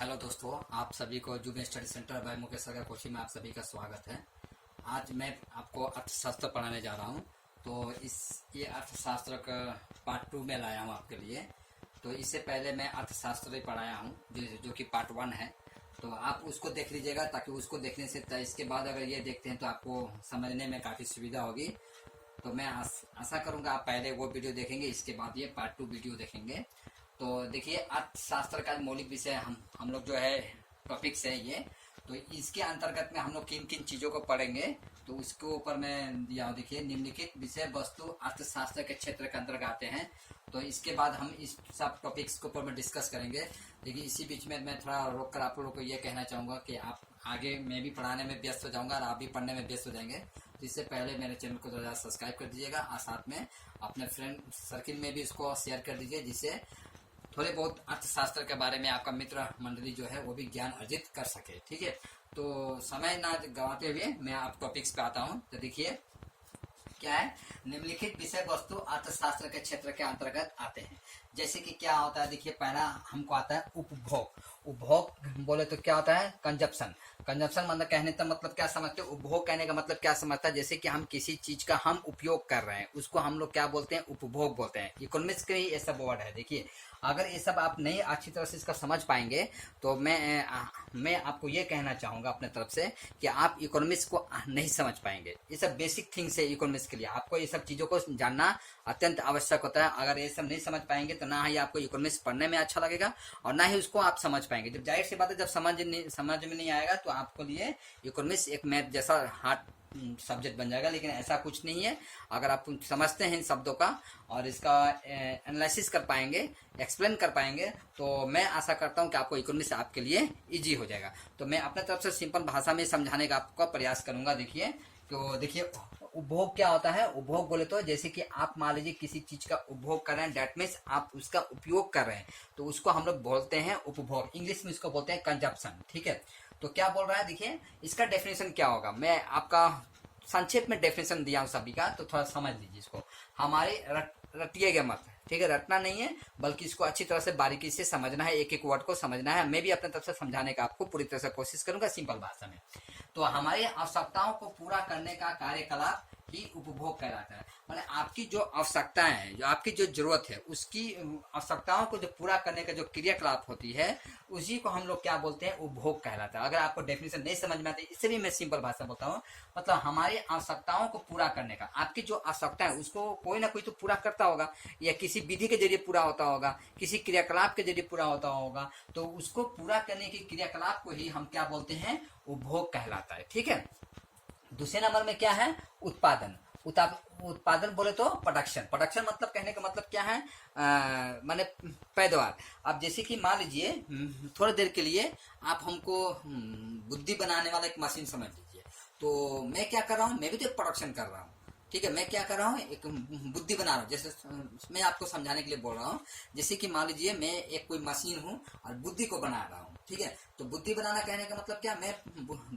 Hello दोस्तों, आप सभी को जुबे study centre by Mukesh sir का कोचिंग में आप सभी का स्वागत है। आज मैं आपको अर्थशास्त्र पढ़ाने जा रहा हूं। तो ये अर्थशास्त्र का पार्ट 2 में लाया हूं आपके लिए। तो इससे पहले मैं अर्थशास्त्र ही पढ़ाया हूं जो कि पार्ट 1 है। तो आप उसको देख लीजिएगा ताकि उसको देखने से इसके बाद अगर ये देखते हैं तो आपको समझने में काफ़ी सुविधा होगी। तो मैं आशा करूँगा आप पहले वो वीडियो देखेंगे, इसके बाद ये पार्ट 2 वीडियो देखेंगे। तो देखिए, अर्थशास्त्र का मौलिक विषय हम लोग जो है टॉपिक्स है ये। तो इसके अंतर्गत में हम लोग किन किन चीज़ों को पढ़ेंगे तो उसके ऊपर मैं दिया हूँ। देखिए, निम्नलिखित विषय वस्तु अर्थशास्त्र के क्षेत्र के अंतर्गत आते हैं। तो इसके बाद हम इस सब टॉपिक्स के ऊपर में डिस्कस करेंगे। देखिए, इसी बीच में मैं थोड़ा रोक कर आप लोगों को ये कहना चाहूँगा कि आप आगे मैं भी पढ़ाने में व्यस्त हो जाऊँगा और आप भी पढ़ने में व्यस्त हो जाएंगे। तो इससे पहले मेरे चैनल को ज़रा सब्सक्राइब कर दीजिएगा और साथ में अपने फ्रेंड सर्किल में भी इसको शेयर कर दीजिए, जिससे थोड़े बहुत अर्थशास्त्र के बारे में आपका मित्र मंडली जो है वो भी ज्ञान अर्जित कर सके। ठीक है, तो समय ना गवाते हुए मैं आप टॉपिक्स पे आता हूँ। तो देखिए क्या है, निम्नलिखित विषय वस्तु अर्थशास्त्र के क्षेत्र के अंतर्गत आते हैं। जैसे कि क्या होता है, देखिए पहला हमको आता है उपभोग। उपभोग बोले तो क्या होता है, कंजप्शन। कंजप्शन मतलब कहने का मतलब क्या समझते हैं, उपभोग कहने का मतलब क्या समझता है, जैसे कि हम किसी चीज का हम उपयोग कर रहे हैं उसको हम लोग क्या बोलते हैं, उपभोग बोलते हैं। इकोनॉमिक्स के ही ये सब वर्ड है। देखिए, अगर ये सब आप नहीं अच्छी तरह से इसका समझ पाएंगे तो मैं आपको ये कहना चाहूँगा अपने तरफ से कि आप इकोनॉमिक्स को नहीं समझ पाएंगे। ये सब बेसिक थिंग्स है इकोनॉमिक्स के लिए। आपको ये सब चीज़ों को जानना अत्यंत आवश्यक होता है। अगर ये सब नहीं समझ पाएंगे तो ना ही आपको इकोनॉमिक्स पढ़ने में अच्छा लगेगा और ना ही उसको आप समझ पाएंगे। जब जाहिर सी बात है, जब समझ में नहीं आएगा तो आपको लिए इकोनॉमिक्स एक मैथ जैसा हार्ड सब्जेक्ट बन जाएगा। लेकिन ऐसा कुछ नहीं है। अगर आप समझते हैं इन शब्दों का और इसका एनालिसिस कर पाएंगे, एक्सप्लेन कर पाएंगे, तो मैं आशा करता हूं कि आपको इकोनॉमिक्स आपके लिए इजी हो जाएगा। तो मैं अपने तरफ से सिंपल भाषा में समझाने का आपका प्रयास करूंगा। देखिए, तो देखिए उपभोग क्या होता है। उपभोग बोले तो जैसे कि आप मान लीजिए किसी चीज का उपभोग कर रहे हैं, डेट मीन्स आप उसका उपयोग कर रहे हैं, तो उसको हम लोग बोलते हैं उपभोग। इंग्लिश में इसको बोलते हैं कंजप्शन। ठीक है, तो क्या बोल रहा है, देखिए इसका डेफिनेशन क्या होगा। मैं आपका संक्षेप में डेफिनेशन दिया हूं सभी का, तो थोड़ा समझ लीजिए इसको। हमारे रटिएगा मत, ठीक है, रटना नहीं है बल्कि इसको अच्छी तरह से बारीकी से समझना है, एक एक वर्ड को समझना है। मैं भी अपने तरफ से समझाने का आपको पूरी तरह से कोशिश करूंगा सिंपल भाषा में। तो हमारी आवश्यकताओं को पूरा करने का कार्यकलाप ही उपभोग कहलाता है। मतलब आपकी जो आवश्यकताएं हैं, जो आपकी जो जरूरत है, उसकी आवश्यकताओं को जो पूरा करने का जो क्रियाकलाप होती है, उसी को हम लोग क्या बोलते हैं, उपभोग कहलाता है। अगर आपको डेफिनेशन नहीं समझ में आती, इससे भी मैं सिंपल भाषा बोलता हूँ। मतलब हमारी आवश्यकताओं को पूरा करने का, आपकी जो आवश्यकता है उसको कोई ना कोई तो पूरा करता होगा, या किसी विधि के जरिए पूरा होता होगा, किसी क्रियाकलाप के जरिए पूरा होता होगा। तो उसको पूरा करने के क्रियाकलाप को ही हम क्या बोलते हैं, उपभोग कहलाता है। ठीक है, दूसरे नंबर में क्या है, उत्पादन। उत्पादन बोले तो प्रोडक्शन। प्रोडक्शन मतलब कहने का मतलब क्या है, माने पैदावार। अब जैसे कि मान लीजिए थोड़ी देर के लिए आप हमको बुद्धि बनाने वाला एक मशीन समझ लीजिए। तो मैं क्या कर रहा हूँ, मैं भी तो एक प्रोडक्शन कर रहा हूँ। ठीक है, मैं क्या कर रहा हूँ, एक बुद्धि बना रहा हूँ। जैसे मैं आपको समझाने के लिए बोल रहा हूँ, जैसे कि मान लीजिए मैं एक कोई मशीन हूँ और बुद्धि को बना रहा हूँ। ठीक है, तो बुद्धि बनाना कहने का मतलब क्या, मैं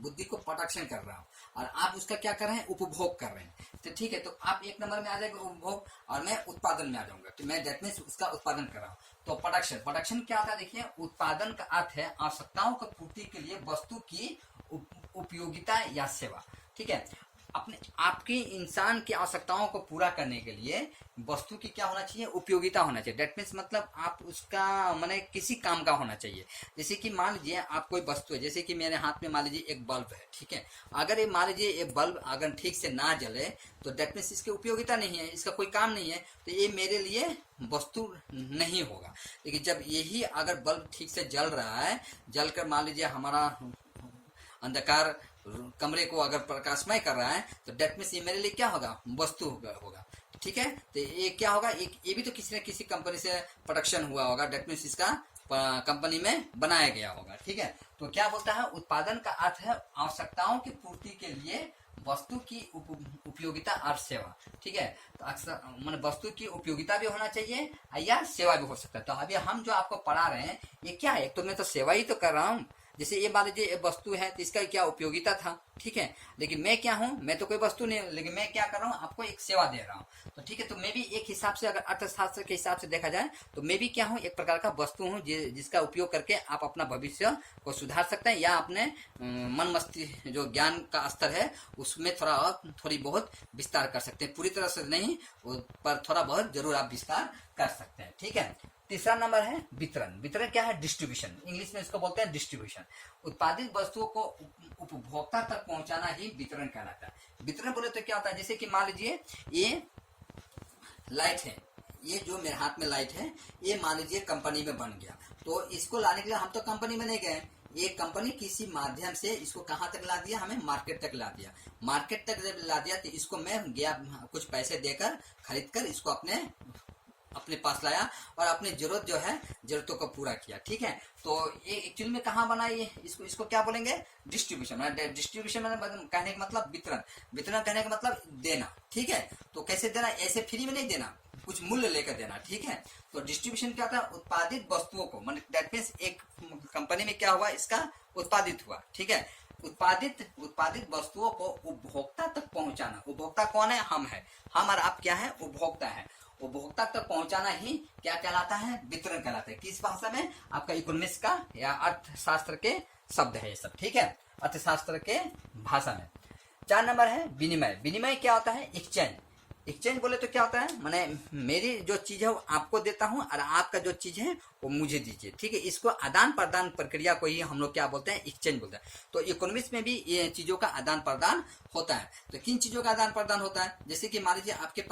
बुद्धि को प्रोडक्शन कर रहा हूँ और आप उसका क्या कर रहे हैं, उपभोग कर रहे हैं। तो ठीक है, तो आप एक नंबर में आ जाएगा उपभोग और मैं उत्पादन में आ जाऊंगा। तो मैं दैट मीन्स उसका उत्पादन कर रहा हूँ। तो प्रोडक्शन, प्रोडक्शन क्या होता है, देखिए उत्पादन का अर्थ है आवश्यकताओं की पूर्ति के लिए वस्तु की उपयोगिता या सेवा। ठीक है, अपने आपकी इंसान की आवश्यकताओं को पूरा करने के लिए वस्तु की क्या होना चाहिए, उपयोगिता होना चाहिए। डेट मीन्स मतलब आप उसका माने किसी काम का होना चाहिए। जैसे कि मान लीजिए आप कोई वस्तु है, जैसे कि मेरे हाथ में मान लीजिए एक बल्ब है। ठीक है, अगर ये मान लीजिए ये बल्ब अगर ठीक से ना जले तो डेट मीन्स इसकी उपयोगिता नहीं है, इसका कोई काम नहीं है, तो ये मेरे लिए वस्तु नहीं होगा। लेकिन जब यही अगर बल्ब ठीक से जल रहा है, जलकर मान लीजिए हमारा अंधकार कमरे को अगर प्रकाशमय कर रहा है, तो डेट मीन्स ये मेरे लिए क्या होगा, वस्तु होगा। ठीक है, तो ये क्या होगा, ये भी तो किसी न किसी कंपनी से प्रोडक्शन हुआ होगा। डेट मीन्स इसका कंपनी में बनाया गया होगा। ठीक है, तो क्या बोलता है, उत्पादन का अर्थ है आवश्यकताओं की पूर्ति के लिए वस्तु की उपयोगिता और सेवा। ठीक है, तो अक्सर मतलब वस्तु की उपयोगिता भी होना चाहिए या सेवा भी हो सकता है। तो अभी हम जो आपको पढ़ा रहे हैं ये क्या है, एक तो मैं तो सेवा ही तो कर रहा हूँ, जैसे ये मान लीजिए वस्तु है तो इसका क्या उपयोगिता था, ठीक है, लेकिन मैं क्या हूँ, मैं तो कोई वस्तु नहीं हूँ, लेकिन मैं क्या कर रहा हूँ, आपको एक सेवा दे रहा हूँ। तो ठीक है, तो मैं भी एक हिसाब से अगर अर्थशास्त्र के हिसाब से देखा जाए तो मैं भी क्या हूँ, एक प्रकार का वस्तु हूँ जिसका उपयोग करके आप अपना भविष्य को सुधार सकते हैं या अपने मन मस्तिष्क जो ज्ञान का स्तर है उसमें थोड़ी बहुत विस्तार कर सकते हैं। पूरी तरह से नहीं, पर थोड़ा बहुत जरूर आप विस्तार कर सकते हैं, ठीक है। तीसरा नंबर है वितरण। वितरण क्या है, डिस्ट्रीब्यूशन, इंग्लिश में इसको बोलते हैं डिस्ट्रीब्यूशन। उत्पादित वस्तुओं को उपभोक्ता तक पहुंचाना ही वितरण कहलाता है। वितरण बोले तो क्या होता है, जैसे कि मान लीजिए ये लाइट है, ये जो मेरे हाथ में लाइट है, ये मान लीजिए कंपनी में बन गया, तो इसको लाने के लिए हम तो कंपनी में नहीं गए, ये कंपनी किसी माध्यम से इसको कहाँ तक ला दिया, हमें मार्केट तक ला दिया। मार्केट तक जब ला दिया तो इसको मैं गया कुछ पैसे देकर खरीद कर इसको अपने पास लाया और अपनी जरूरत जो है जरूरतों को पूरा किया, ठीक है। तो ये एक्चुअली में कहाँ बना, ये इसको क्या बोलेंगे, डिस्ट्रीब्यूशन। डिस्ट्रीब्यूशन में कहने का मतलब वितरण, वितरण कहने का मतलब देना, ठीक है। तो कैसे देना, ऐसे फ्री में नहीं देना, कुछ मूल्य लेकर देना, ठीक है। तो डिस्ट्रीब्यूशन क्या होता है, उत्पादित वस्तुओं को, मतलब दैट मीन्स एक कंपनी में क्या हुआ, इसका उत्पादित हुआ, ठीक है। उत्पादित वस्तुओं को उपभोक्ता तक पहुंचाना। उपभोक्ता कौन है, हम है, हम और आप क्या है, उपभोक्ता है। उपभोक्ता तक पहुंचाना ही क्या कहलाता है, वितरण कहलाता है। किस भाषा में, आपका इकोनॉमिक्स का या अर्थशास्त्र के शब्द है ये सब, ठीक है, अर्थशास्त्र के भाषा में। 4 नंबर है विनिमय। विनिमय क्या होता है, एक्सचेंज। एक्सचेंज बोले तो क्या होता है, मैंने मेरी जो चीज है वो आपको देता हूँ और आपका जो चीज है वो मुझे दीजिए, ठीक है। इसको आदान प्रदान प्रक्रिया को ही हम लोग क्या बोलते हैं, एक्सचेंज बोलते हैं। तो इकोनॉमिक्स में भी ये चीजों का आदान प्रदान होता है। तो किन चीजों का आदान प्रदान होता है, जैसे कि मान लीजिए आपके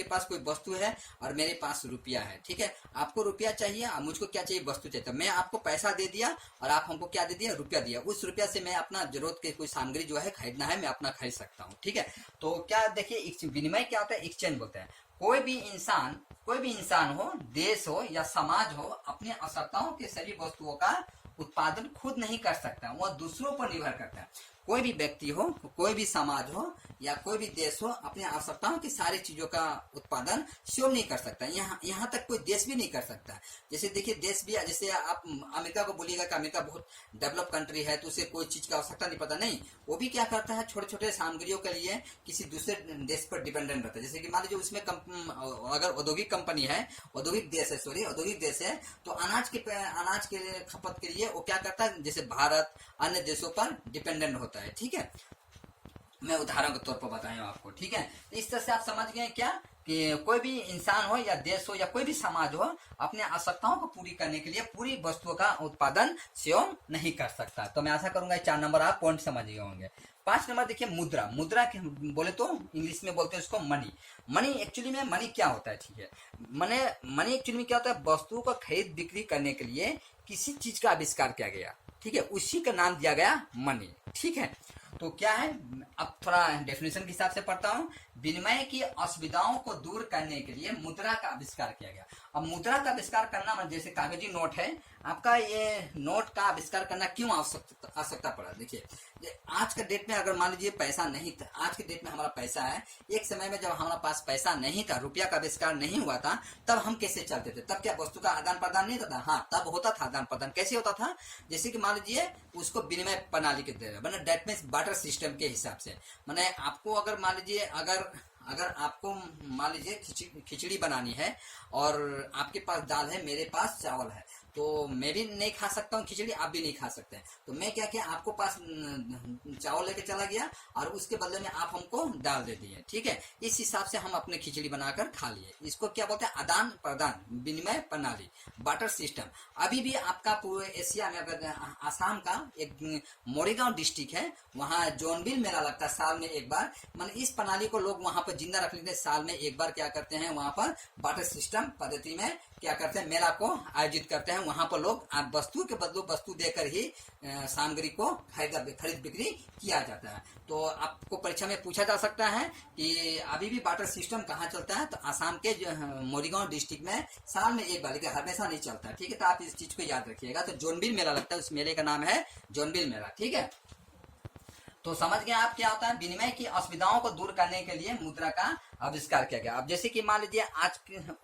पास कोई वस्तु है और मेरे पास रुपया है, ठीक है। आपको रुपया चाहिए और मुझको क्या चाहिए, वस्तु चाहिए। तो मैं आपको पैसा दे दिया और आप हमको क्या दे दिया, रुपया दिया। उस रुपया से मैं अपना जरूरत की कोई सामग्री जो है खरीदना है, मैं अपना खरीद सकता हूँ, ठीक है। तो क्या देखिए, विनिमय क्या होता है, एक्सचेंज बोलते हैं। कोई भी इंसान हो, देश हो या समाज हो, अपनी आवश्यकताओं के सभी वस्तुओं का उत्पादन खुद नहीं कर सकता, वह दूसरों पर निर्भर करता है। कोई भी व्यक्ति हो, कोई भी समाज हो या कोई भी देश हो, अपनी आवश्यकताओं की सारी चीजों का उत्पादन स्वयं नहीं कर सकता। यहाँ तक कोई देश भी नहीं कर सकता। जैसे देखिए, देश भी, जैसे आप अमेरिका को बोलिएगा कि अमेरिका बहुत डेवलप कंट्री है तो उसे कोई चीज का आवश्यकता नहीं पता, नहीं, वो भी क्या करता है, छोटे छोटे सामग्रियों के लिए किसी दूसरे देश पर डिपेंडेंट रहता है। जैसे कि मान लीजिए उसमें अगर औद्योगिक कंपनी है, औद्योगिक देश है, तो अनाज के खपत के लिए वो क्या करता है, जैसे भारत अन्य देशों पर डिपेंडेंट होता है, ठीक है। मैं उदाहरण के तौर पर बताया आपको, ठीक है। इस तरह से आप समझ गए क्या, कि कोई भी इंसान हो या देश हो या कोई भी समाज हो, अपने आवश्यकताओं को पूरी करने के लिए पूरी वस्तुओं का उत्पादन स्वयं नहीं कर सकता। तो मैं आशा करूंगा 4 नंबर आप पॉइंट समझ गए होंगे। 5 नंबर देखिए, मुद्रा। मुद्रा के बोले तो इंग्लिश में बोलते हैं उसको मनी। मनी एक्चुअली में मनी क्या होता है, ठीक है। मनी एक्चुअली में क्या होता है, वस्तुओं का खरीद बिक्री करने के लिए किसी चीज का आविष्कार किया गया, ठीक है, उसी का नाम दिया गया मनी, ठीक है। तो क्या है, अब थोड़ा डेफिनेशन के हिसाब से पढ़ता हूँ। विनिमय की असुविधाओं को दूर करने के लिए मुद्रा का आविष्कार किया गया। अब मुद्रा का आविष्कार करना मतलब जैसे कागजी नोट है, आपका ये नोट का आविष्कार करना क्यों आवश्यकता पड़ा। देखिए, आज के डेट में अगर मान लीजिए पैसा नहीं था, आज के डेट में हमारा पैसा है, एक समय में जब हमारा पास पैसा नहीं था, रुपया का आविष्कार नहीं हुआ था, तब हम कैसे चलते थे, तब क्या वस्तु का आदान प्रदान नहीं होता था, हाँ तब होता था आदान प्रदान। कैसे होता था, जैसे कि मान लीजिए उसको विनिमय प्रणाली के मतलब दैट मींस बार्टर सिस्टम के हिसाब से। मैंने आपको अगर मान लीजिए अगर आपको मान लीजिए खिचड़ी बनानी है और आपके पास दाल है, मेरे पास चावल है, तो मैं भी नहीं खा सकता हूँ खिचड़ी, आप भी नहीं खा सकते हैं। तो मैं क्या किया, आपको पास चावल लेके चला गया और उसके बदले में आप हमको दाल दे दिए, ठीक है। इस हिसाब से हम अपने खिचड़ी बनाकर खा लिए। इसको क्या बोलते हैं, आदान प्रदान, विनिमय प्रणाली, बार्टर सिस्टम। अभी भी आपका पूरे एशिया में अगर आसाम का एक मोरीगांव डिस्ट्रिक्ट है, वहाँ जोनबिल मेला लगता है साल में एक बार। मतलब इस प्रणाली को लोग वहाँ पर जिंदा रखने के लिए साल में एक बार क्या करते हैं, वहाँ पर बार्टर सिस्टम पद्धति में क्या करते हैं, मेला को आयोजित करते हैं। वहां पर लोग वस्तु के बदले वस्तु देकर ही सामग्री को खरीद बिक्री किया जाता है। तो आपको परीक्षा में पूछा जा सकता है कि अभी भी बार्टर सिस्टम कहाँ चलता है, तो आसाम के जो मोरीगांव डिस्ट्रिक्ट में साल में एक बार, लेकिन हमेशा नहीं चलता, ठीक है। तो आप इस चीज को याद रखिएगा। तो जोनबिल मेला लगता है, उस मेले का नाम है जोनबिल मेला, ठीक है। तो समझ गए आप क्या होता है, विनिमय की असुविधाओं को दूर करने के लिए मुद्रा का आविष्कार किया गया। अब जैसे कि मान लीजिए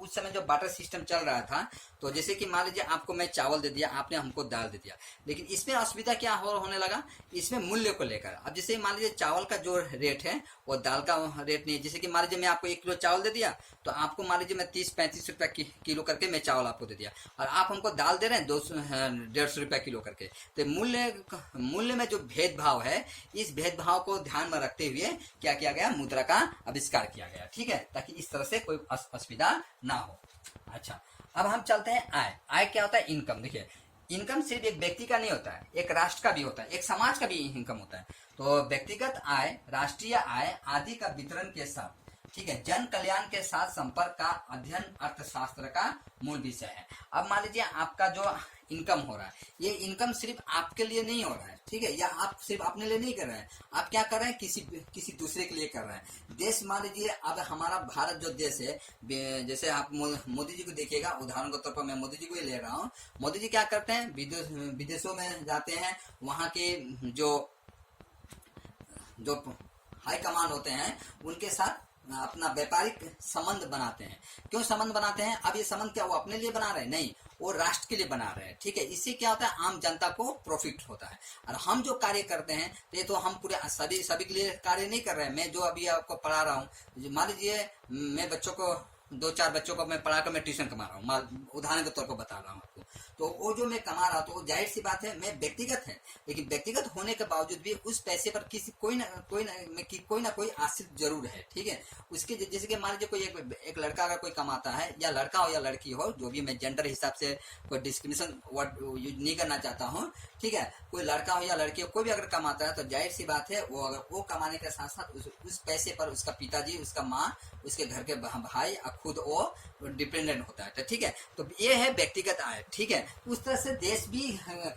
उस समय जो बार्टर सिस्टम चल रहा था, तो जैसे कि मान लीजिए आपको मैं चावल दे दिया, आपने हमको दाल दे दिया, लेकिन इसमें असुविधा क्या होने लगा, इसमें मूल्य को लेकर। अब जैसे मान लीजिए चावल का जो रेट है वो दाल का रेट नहीं है। जैसे कि मान लीजिए मैं आपको 1 किलो चावल दे दिया, तो आपको मान लीजिए मैं 30-35 रुपया किलो करके मैं चावल आपको दे दिया, और आप हमको दाल दे रहे हैं 150 रुपया किलो करके। तो मूल्य में जो भेदभाव है, इस भेदभाव को ध्यान में रखते हुए क्या किया गया, मुद्रा का आविष्कार किया गया। ठीक है, ताकि इस तरह से कोई असुविधा ना हो। अच्छा, अब हम चलते हैं आय। आय क्या होता है, इनकम। देखिए, इनकम सिर्फ एक व्यक्ति का नहीं होता है, एक राष्ट्र का भी होता है, एक समाज का भी इनकम होता है। तो व्यक्तिगत आय, राष्ट्रीय आय आदि का वितरण के साथ, ठीक है, जन कल्याण के साथ संपर्क का अध्ययन अर्थशास्त्र का मूल विषय है। अब मान लीजिए आपका जो इनकम हो रहा है, ये इनकम सिर्फ आपके लिए नहीं हो रहा है, ठीक है, या आप सिर्फ अपने लिए नहीं कर रहे हैं, आप क्या कर रहे हैं, किसी दूसरे के लिए कर रहे हैं। देश, मान लीजिए अब हमारा भारत जो देश है, जैसे आप मोदी जी को देखिएगा, उदाहरण के तौर पर मैं मोदी जी को ही ले रहा हूँ। मोदी जी क्या करते हैं, विदेशों में जाते हैं, वहाँ के जो हाई कमांड होते हैं उनके साथ अपना व्यापारिक संबंध बनाते हैं। क्यों संबंध बनाते हैं? अब ये संबंध क्या वो अपने लिए बना रहे हैं? नहीं, वो राष्ट्र के लिए बना रहे हैं। ठीक है, इससे क्या होता है, आम जनता को प्रॉफिट होता है। और हम जो कार्य करते हैं, तो ये तो हम पूरे सभी के लिए कार्य नहीं कर रहे हैं। मैं जो अभी आपको पढ़ा रहा हूँ, मान लीजिए मैं बच्चों को 2-4 बच्चों को मैं पढ़ाकर मैं ट्यूशन कमा रहा हूँ, उदाहरण के तौर पर बता रहा हूँ आपको। तो वो जो मैं कमा रहा हूँ, तो जाहिर सी बात है मैं व्यक्तिगत है, लेकिन व्यक्तिगत होने के बावजूद भी उस पैसे पर कोई ना कोई आश्रित जरूर है। ठीक है, उसके जैसे कि मान लीजिए कोई एक लड़का अगर कोई कमाता है, या लड़का हो या लड़की हो, जो भी, मैं जेंडर हिसाब से कोई डिस्क्रिमिनेशन वर्ड यूज नहीं करना चाहता हूँ। ठीक है, कोई लड़का हो या लड़की हो, कोई भी अगर कमाता है, तो जाहिर सी बात है वो कमाने के साथ साथ उस पैसे पर उसका पिताजी, उसका माँ, उसके घर के भाई, खुद वो डिपेंडेंट होता है। तो ठीक है, तो ये है व्यक्तिगत आय। ठीक है, उस तरह से देश भी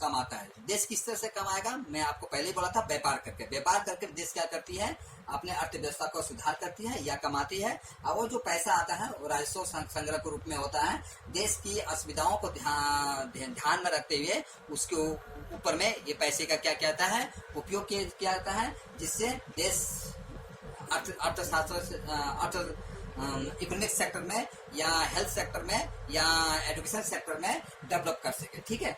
कमाता है। देश किस तरह से कमाएगा, मैं आपको पहले ही बोला था, व्यापार करके देश क्या करती है, अपने अर्थव्यवस्था को सुधार करती है या कमाती है। और वो जो पैसा आता है वो राजस्व संग्रह के रूप में होता है। देश की असुविधाओं को ध्यान में रखते हुए उसके ऊपर में ये पैसे का क्या कहता है, उपयोग किया जाता है, जिससे देश अर्थशास्त्र इकोनॉमिक सेक्टर में, या हेल्थ सेक्टर में, या एजुकेशन सेक्टर में डेवलप कर सके। ठीक है,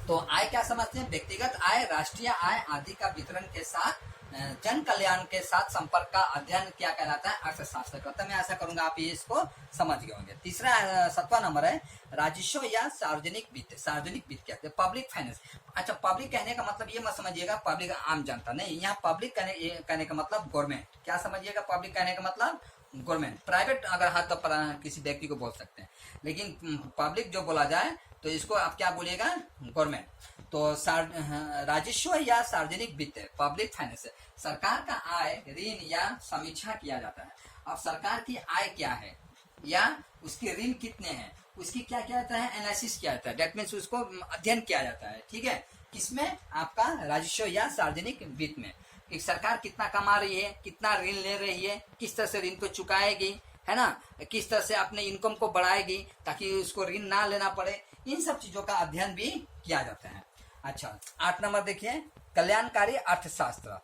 तो आय क्या समझते हैं, व्यक्तिगत आय, राष्ट्रीय आय आदि का वितरण के साथ जन कल्याण के साथ संपर्क का अध्ययन क्या कहलाता है, अर्थशास्त्र का। तो मैं ऐसा करूंगा आप ये इसको समझ गए होंगे। तीसरा 7वां नंबर है राजस्व या सार्वजनिक वित्त। सार्वजनिक वित्त क्या है, पब्लिक फाइनेंस। अच्छा, पब्लिक कहने का मतलब ये मत समझिएगा पब्लिक आम जनता नहीं, यहाँ पब्लिक कहने का मतलब गवर्नमेंट। क्या समझिएगा, पब्लिक कहने का मतलब गवर्नमेंट। प्राइवेट अगर हाथ तो किसी व्यक्ति को बोल सकते हैं, लेकिन पब्लिक जो बोला जाए तो इसको आप क्या बोलिएगा, गवर्नमेंट। तो राजस्व या सार्वजनिक वित्त, पब्लिक फाइनेंस, सरकार का आय, ऋण या समीक्षा किया जाता है। अब सरकार की आय क्या है या उसके ऋण कितने हैं, उसकी क्या किया जाता है, एनालिसिस किया जाता है। डेट मीन्स उसको अध्ययन किया जाता है। ठीक है, किसमें, आपका राजस्व या सार्वजनिक वित्त में, कि सरकार कितना कमा रही है, कितना ऋण ले रही है, किस तरह से ऋण को चुकाएगी, है ना, किस तरह से अपने इनकम को बढ़ाएगी ताकि उसको ऋण ना लेना पड़े। इन सब चीजों का अध्ययन भी किया जाता है। अच्छा, 8 नंबर देखिए, कल्याणकारी अर्थशास्त्र।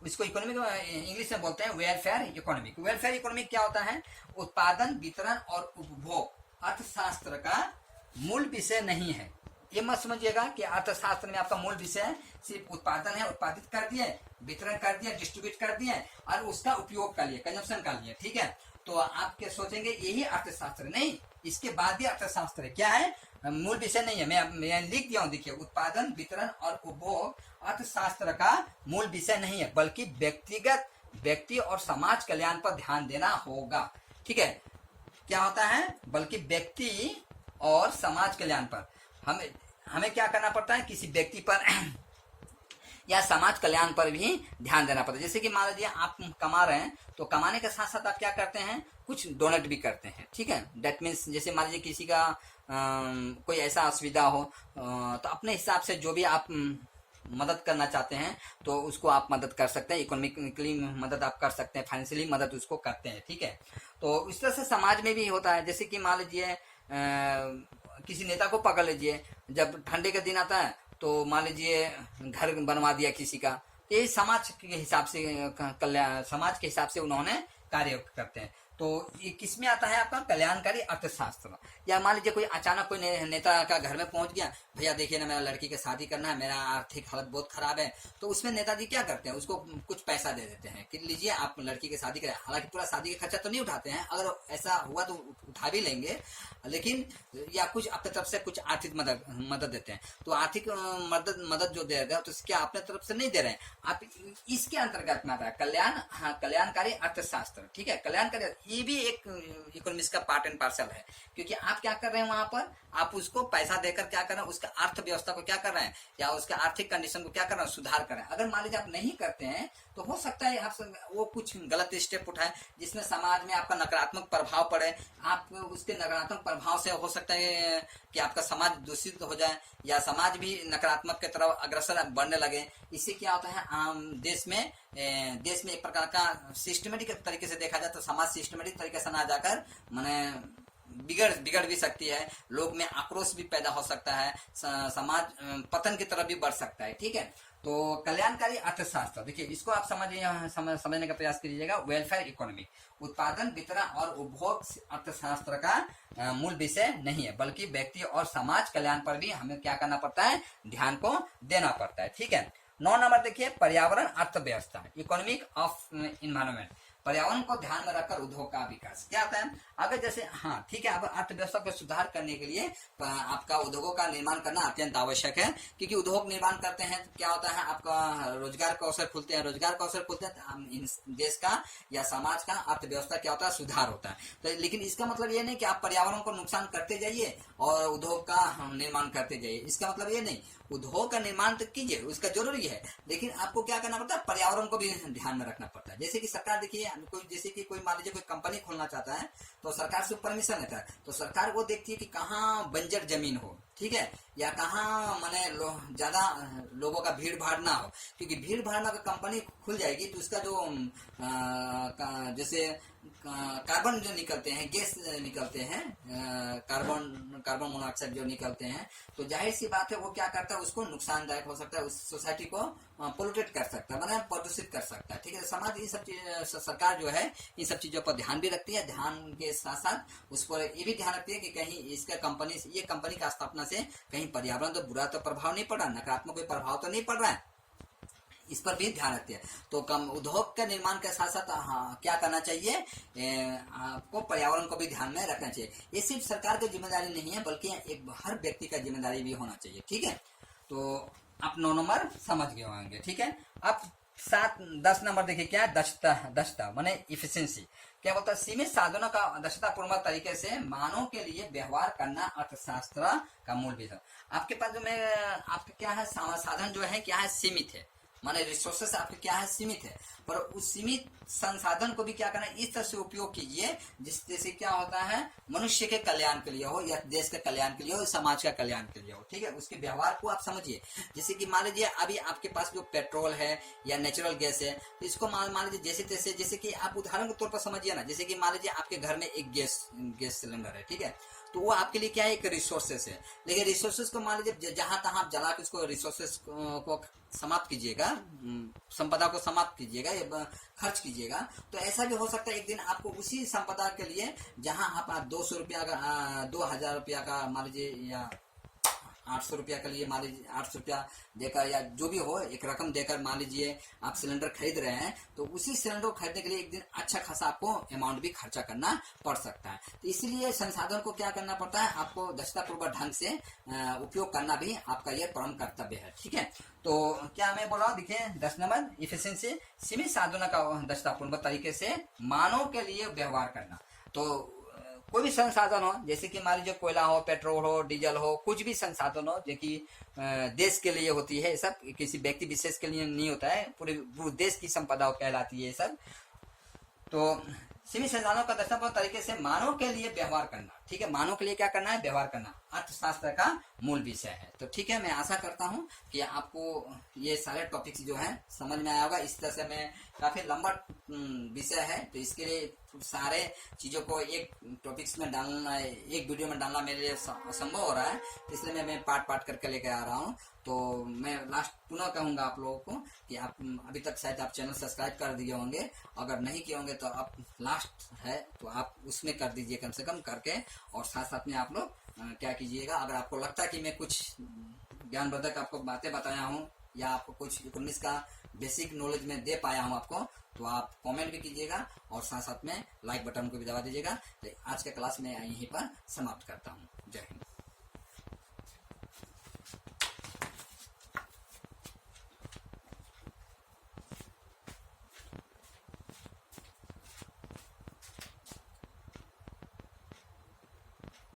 इसको इकोनॉमिक इंग्लिश में बोलते हैं वेलफेयर इकोनॉमिक। वेलफेयर इकोनॉमिक क्या होता है, उत्पादन, वितरण और उपभोग अर्थशास्त्र का मूल विषय नहीं है। ये मत समझिएगा कि अर्थशास्त्र में आपका मूल विषय सिर्फ उत्पादन है, उत्पादित कर दिए, वितरण कर दिया, डिस्ट्रीब्यूट कर दिए, और उसका उपयोग कर लिए, कंजम्पशन कर लिए। ठीक है, तो आप क्या सोचेंगे यही अर्थशास्त्र, नहीं, इसके बाद भी अर्थशास्त्र है। क्या है, मूल विषय नहीं है। मैं लिख दिया हूँ, देखिए, उत्पादन, वितरण और उपभोग अर्थशास्त्र का मूल विषय नहीं है, बल्कि व्यक्ति और समाज कल्याण पर ध्यान देना होगा। ठीक है, क्या होता है, बल्कि व्यक्ति और समाज कल्याण पर हमें क्या करना पड़ता है, किसी व्यक्ति पर या समाज कल्याण पर भी ध्यान देना पड़ता है। जैसे कि मान लीजिए आप कमा रहे हैं, तो कमाने के साथ साथ आप क्या करते हैं, कुछ डोनेट भी करते हैं। ठीक है, डेट मीन्स जैसे मान लीजिए किसी का कोई ऐसा असुविधा हो, तो अपने हिसाब से जो भी आप मदद करना चाहते हैं तो उसको आप मदद कर सकते हैं। इकोनॉमिकली मदद आप कर सकते हैं, फाइनेंशियली मदद उसको करते हैं। ठीक है, तो इस तरह से समाज में भी होता है। जैसे कि मान लीजिए किसी नेता को पकड़ लीजिए, जब ठंडे का दिन आता है तो मान लीजिए घर बनवा दिया किसी का, ये समाज के हिसाब से, समाज के हिसाब से उन्होंने कार्य करते हैं। तो ये किसमें आता है आपका कल्याणकारी अर्थशास्त्र। या मान लीजिए कोई अचानक कोई नेता का घर में पहुंच गया, भैया देखिए ना मेरा लड़की की शादी करना है, मेरा आर्थिक हालत बहुत खराब है। तो उसमें नेताजी क्या करते हैं, उसको कुछ पैसा दे देते हैं कि लीजिए आप लड़की की शादी करें। हालांकि पूरा शादी का खर्चा तो नहीं उठाते हैं, अगर ऐसा हुआ तो उठा भी लेंगे, लेकिन या कुछ अपने तरफ से कुछ आर्थिक मदद देते हैं। तो आर्थिक मदद जो दे रहे हैं तो क्या अपने तरफ से नहीं दे रहे हैं आप, इसके अंतर्गत में आता है कल्याणकारी अर्थशास्त्र। ठीक है, कल्याणकारी ये भी एक इकोनॉमिक्स का पार्ट एंड पार्सल है, क्योंकि आप क्या कर रहे हैं वहां पर, आप उसको पैसा देकर क्या कर रहे हैं, उसका अर्थव्यवस्था को क्या कर रहे हैं, या उसके आर्थिक कंडीशन को क्या कर रहे हैं, सुधार कर रहे हैं। अगर मान लीजिए आप नहीं करते हैं तो हो सकता है आप वो कुछ गलत स्टेप उठाए जिसमें समाज में आपका नकारात्मक प्रभाव पड़े। आप उसके नकारात्मक प्रभाव से हो सकता है कि आपका समाज दूषित हो जाए, या समाज भी नकारात्मक की तरफ अग्रसर बढ़ने लगे। इससे क्या होता है, आम देश में एक प्रकार का सिस्टमेटिक तरीके से देखा जाए तो समाज सिस्टमेटिक तरीके से ना जाकर माने बिगड़ भी सकती है, लोग में आक्रोश भी पैदा हो सकता है, समाज पतन की तरफ भी बढ़ सकता है। ठीक है, तो कल्याणकारी अर्थशास्त्र देखिए, इसको आप समझने का प्रयास कीजिएगा। वेलफेयर इकोनॉमी उत्पादन, वितरण और उपभोग अर्थशास्त्र का मूल विषय नहीं है, बल्कि व्यक्ति और समाज कल्याण पर भी हमें क्या करना पड़ता है, ध्यान को देना पड़ता है। ठीक है, 9 नंबर देखिए, पर्यावरण अर्थव्यवस्था, इकोनॉमिक ऑफ इन्वायरमेंट। पर्यावरण को ध्यान में रखकर उद्योग का विकास क्या होता है। अगर जैसे हाँ ठीक है, अब अर्थव्यवस्था को सुधार करने के लिए आपका उद्योगों का निर्माण करना अत्यंत आवश्यक है, क्योंकि उद्योग निर्माण करते हैं तो क्या होता है, आपका रोजगार के अवसर खुलते हैं, रोजगार का अवसर खुलते हैं तो देश का या समाज का अर्थव्यवस्था क्या होता है, सुधार होता है। तो लेकिन इसका मतलब ये नहीं कि आप पर्यावरण को नुकसान करते जाइए और उद्योग का निर्माण करते जाइए, इसका मतलब ये नहीं। उद्योग का निर्माण तो कीजिए, उसका जरूरी है, लेकिन आपको क्या करना पड़ता है, पर्यावरण को भी ध्यान में रखना पड़ता है। जैसे कि सरकार देखिए, जैसे कि कोई मान लीजिए कोई कंपनी खोलना चाहता है तो सरकार से परमिशन लेता है, तो सरकार वो देखती है कि कहाँ बंजर जमीन हो, ठीक है, या कहाँ माने ज्यादा लोगों का भीड़ भाड़ ना हो, क्योंकि भीड़ भाड़ में अगर कंपनी खुल जाएगी तो उसका जो जैसे कार्बन जो निकलते हैं, गैस निकलते हैं, कार्बन मोनोऑक्साइड जो निकलते हैं, तो जाहिर सी बात है वो क्या करता है, उसको नुकसानदायक हो सकता है, उस सोसाइटी को पोल्यूटेट कर सकता है, मतलब प्रदूषित कर सकता है। ठीक है, समाज इन सब सरकार जो है इन सब चीजों पर ध्यान भी रखती है, ध्यान के साथ साथ उस पर ये भी ध्यान रखती है कि कहीं इसका ये कंपनी का स्थापना से कहीं पर्यावरण तो बुरा तो प्रभाव नहीं पड़ रहा, नकारात्मक कोई प्रभाव तो नहीं पड़ रहा है, इस पर भी ध्यान रखते हैं। तो कम उद्योग के निर्माण के साथ साथ क्या करना चाहिए, आपको पर्यावरण को भी ध्यान में रखना चाहिए। ये सिर्फ सरकार की जिम्मेदारी नहीं है, बल्कि एक हर व्यक्ति का जिम्मेदारी भी होना चाहिए। ठीक है, तो आप 9 नंबर समझ गए होंगे। ठीक है, अब 10 नंबर देखिए, क्या है, दक्षता माने इफिशिएंसी। क्या बोलता है, सीमित साधनों का दक्षतापूर्ण तरीके से मानव के लिए व्यवहार करना अर्थशास्त्र का मूल विषय। आपके पास जो मैं आपके क्या है, साधन जो है क्या है, सीमित है, माने रिसोर्सेस आपके क्या है, सीमित है, पर उस सीमित संसाधन को भी क्या करना है, इस तरह से उपयोग कीजिए जिससे क्या होता है, मनुष्य के कल्याण के लिए हो, या देश के कल्याण के लिए हो, समाज का कल्याण के लिए हो। ठीक है, उसके व्यवहार को आप समझिए। जैसे कि मान लीजिए अभी आपके पास जो पेट्रोल है या नेचुरल गैस है, तो इसको मान लीजिए जैसे तैसे, जैसे कि आप उदाहरण के तौर पर समझिए ना, जैसे कि मान लीजिए आपके घर में एक गैस सिलेंडर है, ठीक है, तो वो आपके लिए क्या है, एक रिसोर्सेस है, लेकिन रिसोर्सेस को मान लीजिए जहां तहां आप जला के उसको रिसोर्सेस को समाप्त कीजिएगा, संपदा को समाप्त कीजिएगा या खर्च कीजिएगा, तो ऐसा भी हो सकता है एक दिन आपको उसी संपदा के लिए जहां आप 200 रुपया का 2000 रुपया का मान लीजिए, या 800 रुपया के लिए मान लीजिए 800 रुपया देकर, या जो भी हो एक रकम देकर मान लीजिए आप सिलेंडर खरीद रहे हैं, तो उसी सिलेंडर को खरीदने के लिए एक दिन अच्छा खासा आपको अमाउंट भी खर्चा करना पड़ सकता है। तो इसलिए संसाधन को क्या करना पड़ता है, आपको दक्षतापूर्वक ढंग से उपयोग करना भी आपका यह परम कर्तव्य है। ठीक है, तो क्या मैं बोल रहा हूँ, देखिए 10 नंबर इफिशिएंसी, सीमित साधनों का दक्षतापूर्वक तरीके से मानव के लिए व्यवहार करना। तो कोई भी संसाधन हो, जैसे कि मान लीजिए कोयला हो, पेट्रोल हो, डीजल हो, कुछ भी संसाधन हो जो कि देश के लिए होती है, सब किसी व्यक्ति विशेष के लिए नहीं होता है, पूरे देश की संपदा कहलाती है सब। तो सीमित संसाधनों का दक्षतापूर्ण तरीके से मानव के लिए व्यवहार करना, ठीक है, मानव के लिए क्या करना है, व्यवहार करना अर्थशास्त्र का मूल विषय है। तो ठीक है, मैं आशा करता हूँ कि आपको ये सारे टॉपिक्स जो है समझ में आया होगा। इस तरह से मैं काफी लंबा विषय है, तो इसके लिए सारे चीजों को एक टॉपिक्स में डालना, एक वीडियो में डालना मेरे लिए असंभव हो रहा है, तो इसलिए मैं पार्ट करके लेके आ रहा हूँ। तो मैं लास्ट पुनः कहूंगा आप लोगों को कि आप अभी तक शायद आप चैनल सब्सक्राइब कर दिए होंगे, अगर नहीं किए होंगे तो आप लास्ट है तो आप उसमें कर दीजिए कम से कम करके। और साथ साथ में आप लोग क्या कीजिएगा, अगर आपको लगता है कि मैं कुछ ज्ञानवर्धक आपको बातें बताया हूँ या आपको कुछ इकोनॉमिक्स का बेसिक नॉलेज में दे पाया हूँ आपको, तो आप कमेंट भी कीजिएगा और साथ साथ में लाइक बटन को भी दबा दीजिएगा। तो आज का क्लास मैं यहीं पर समाप्त करता हूँ। जय हिंद।